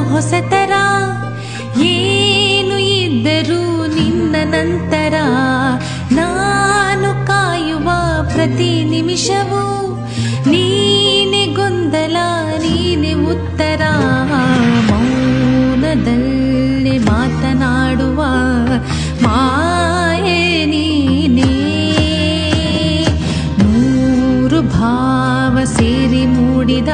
ಹೊಸತರ ಏನು ಇದ್ದರೂ ನಿನ್ನ ನಂತರ ನಾನು ಕಾಯುವ ಪ್ರತಿ ನಿಮಿಷವೂ ನೀನೆ ಗೊಂದಲ ನೀನೆ ಉತ್ತರ ಮೌನದಲ್ಲಿ ಮಾತನಾಡುವ ಮಾಯೆ ನೀನೇ ನೂರು ಭಾವ ಸೇರಿ ಮೂಡಿದ